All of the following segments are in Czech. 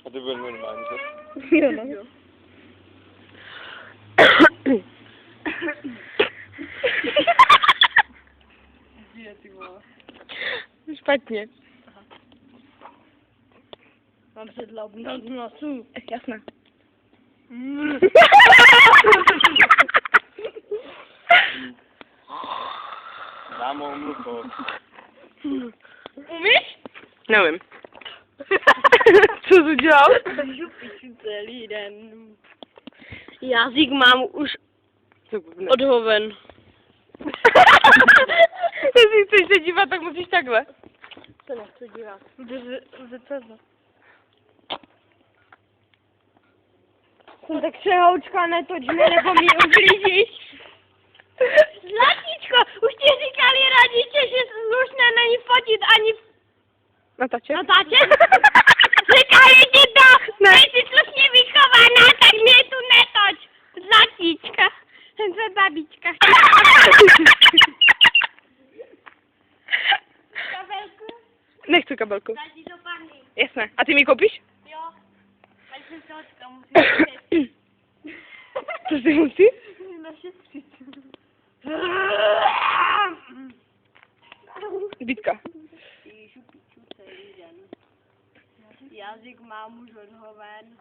A to byl normální, že? Jo, no. Jo. Kde ty vole? Špatně. Mám sedla na nosu. Jasné. Dámo, omluko. Umíš? Nevím. Co jsi udělal? Píšu celý den. Jazyk mám už odhoven. Jestli chceš se dívat, tak musíš takhle. Se nechci dívat. Zrcadlo. Jsem tak přehoučka, netoč mě, nebo mě ublížíš. Zlatíčko, už ti říkali rodiče, že slušné není fotit ani Natáčet? natáčet? Říkali ti to, nejsi slušně vychovaná, tak mě tu netoč. Zlatíčka, jsem se babička. Kabelku, Nechci kabelku. daj ti do panny. Jasné. A ty mi koupíš? Jo, tak jsem se očka, musím Co si musí? našetřit. Vítka. Píšu piču celý den. Jazyk mám už odhoven.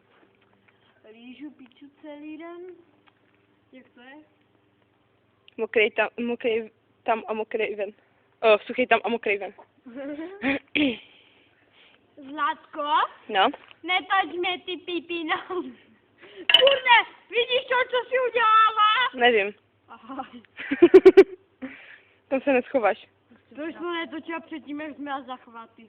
Rýžu piču celý den. Jak to je? Mokrý tam a mokrý ven. Suchý tam a mokrý ven. Zlatko, No. netoč mě ty pipino. Kurde, vidíš to, co jsi udělala? Nevím. Aha. Tam se neschováš. To jsme netočila předtím, jak jsme měla zachvaty.